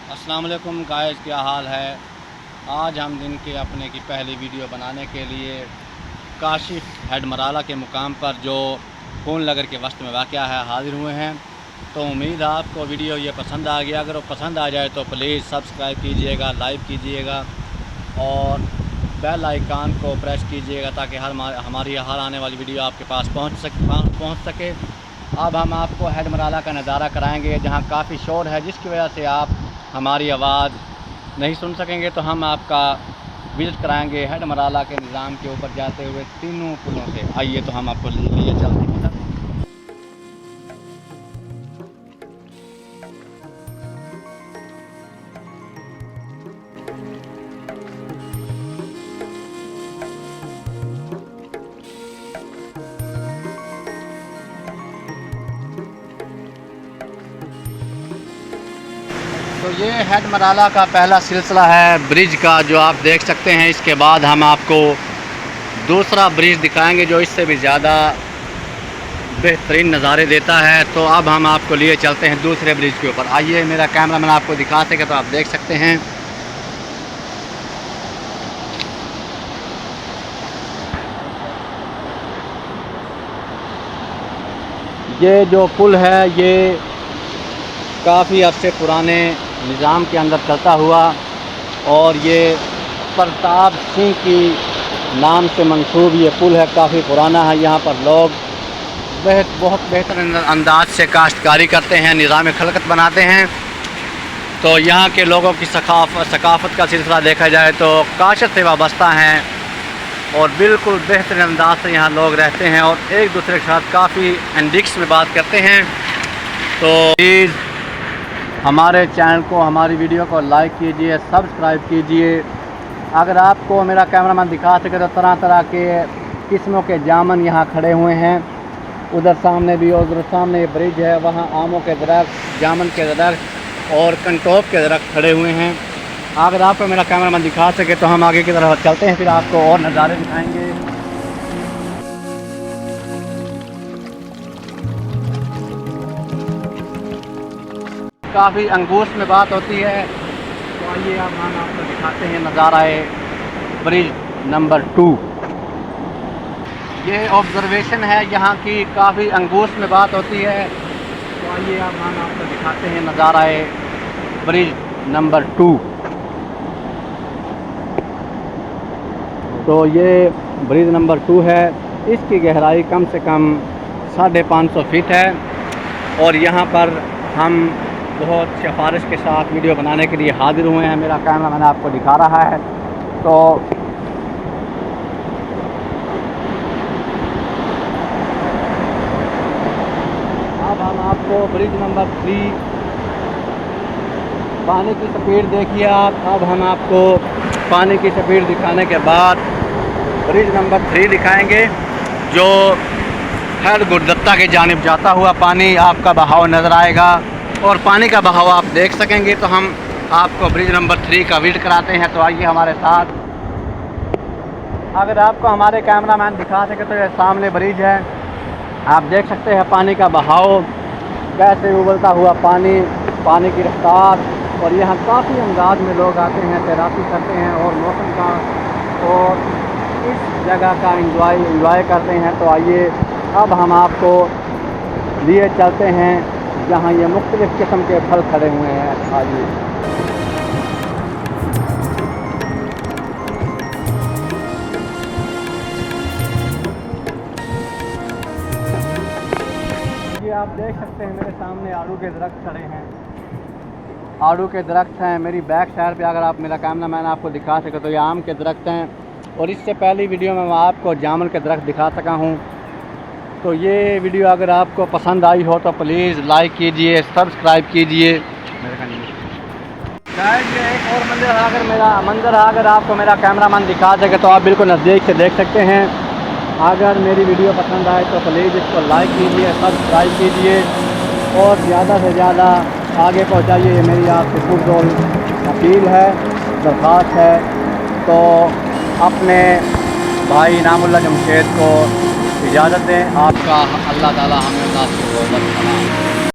अस्सलाम वालेकुम गाइस, क्या हाल है। आज हम दिन के अपने की पहली वीडियो बनाने के लिए काशिफ हेड मराला के मुकाम पर जो खून नगर के वस्त में वाक़या है हाज़िर हुए हैं। तो उम्मीद है आपको वीडियो ये पसंद आ गया। अगर वो पसंद आ जाए तो प्लीज़ सब्सक्राइब कीजिएगा, लाइक कीजिएगा और बेल आइकान को प्रेस कीजिएगा ताकि हमारी हर आने वाली वीडियो आपके पास पहुंच सके। अब हम आपको हेड मराला का नज़ारा कराएंगे जहां काफ़ी शोर है, जिसकी वजह से आप हमारी आवाज़ नहीं सुन सकेंगे। तो हम आपका विज़िट कराएंगे हेड मराला के निज़ाम के ऊपर जाते हुए तीनों पुलों से। आइए तो हम आपको लिए चलते हैं। तो ये हेड मराला का पहला सिलसिला है ब्रिज का, जो आप देख सकते हैं। इसके बाद हम आपको दूसरा ब्रिज दिखाएंगे जो इससे भी ज़्यादा बेहतरीन नज़ारे देता है। तो अब हम आपको लिए चलते हैं दूसरे ब्रिज के ऊपर। आइए, मेरा कैमरा मैन आपको दिखा सके तो आप देख सकते हैं। ये जो पुल है ये काफ़ी अरसे पुराने निज़ाम के अंदर चलता हुआ, और ये प्रताप सिंह की नाम से मंसूब ये पुल है, काफ़ी पुराना है। यहाँ पर लोग बहुत बेहतर अंदाज से काश्तकारी करते हैं, निज़ाम खलकत बनाते हैं। तो यहाँ के लोगों की सकाफ़त का सिलसिला देखा जाए तो काशत से वाबस्ता हैं और बिल्कुल बेहतरीन अंदाज से यहाँ लोग रहते हैं और एक दूसरे के साथ काफ़ी एंडिक्स में बात करते हैं। तो प्लीज़ हमारे चैनल को, हमारी वीडियो को लाइक कीजिए, सब्सक्राइब कीजिए। अगर आपको मेरा कैमरामैन दिखा सके तो तरह तरह के किस्मों के जामन यहाँ खड़े हुए हैं। उधर सामने भी, उधर सामने ब्रिज है, वहाँ आमों के दरख्त, जामन के दरख्त और कंटोप के दरख्त खड़े हुए हैं। अगर आपको मेरा कैमरामैन दिखा सके तो हम आगे की तरफ चलते हैं, फिर आपको और नज़ारे दिखाएंगे। काफ़ी अंगूश में बात होती है। तो आइए अब हम आपको दिखाते हैं नज़ारा ब्रिज नंबर 2। ये ऑब्ज़र्वेशन है यहाँ की, काफ़ी अंगूश में बात होती है। तो आइए अब हम आपको दिखाते हैं नज़ारा ब्रिज नंबर 2। तो ये ब्रिज नंबर 2 है। इसकी गहराई कम से कम 550 फीट है और यहाँ पर हम बहुत सिफारिश के साथ वीडियो बनाने के लिए हाजिर हुए हैं। मेरा कैमरा मैंने आपको दिखा रहा है। तो अब हम आपको ब्रिज नंबर 3, पानी की स्पीड देखिए आप। अब हम आपको पानी की स्पीड दिखाने के बाद ब्रिज नंबर 3 दिखाएंगे, जो हेड गुरुदत्ता की जानिब जाता हुआ पानी आपका बहाव नज़र आएगा और पानी का बहाव आप देख सकेंगे। तो हम आपको ब्रिज नंबर 3 का विजिट कराते हैं। तो आइए हमारे साथ। अगर आपको हमारे कैमरामैन दिखा सके तो ये सामने ब्रिज है, आप देख सकते हैं पानी का बहाव कैसे उबलता हुआ पानी की रफ्तार। और यहाँ काफ़ी अंदाज में लोग आते हैं, तैराकी करते हैं और मौसम का और इस जगह का इंजॉय करते हैं। तो आइए अब हम आपको लिए चलते हैं जहाँ ये मुख्तलिफ़ किस्म के फल खड़े हुए हैं। आइए, ये आप देख सकते हैं मेरे सामने आड़ू के दरख्त खड़े हैं। आड़ू के दरख्त हैं। मेरी बैक साइड पे अगर आप, मेरा कैमरा मैन आपको दिखा सके तो ये आम के दरख्त हैं। और इससे पहली वीडियो में मैं आपको जामुन के दरख्त दिखा सका हूँ। तो ये वीडियो अगर आपको पसंद आई हो तो प्लीज़ लाइक कीजिए, सब्सक्राइब कीजिए। गाइस, ये एक और मंज़र अगर आपको मेरा कैमरामैन दिखा सके तो आप बिल्कुल नज़दीक से देख सकते हैं। अगर मेरी वीडियो पसंद आए तो प्लीज़ इसको लाइक कीजिए, सब्सक्राइब कीजिए और ज़्यादा से ज़्यादा आगे पहुँचाइए। ये मेरी आपसे पुरज़ोर अपील है, दरख्वास्त है। तो अपने भाई इनामुल्लाह जमशेद को इजाज़त दें। आपका अल्लाह ताला हमें नासिर व बरकरार।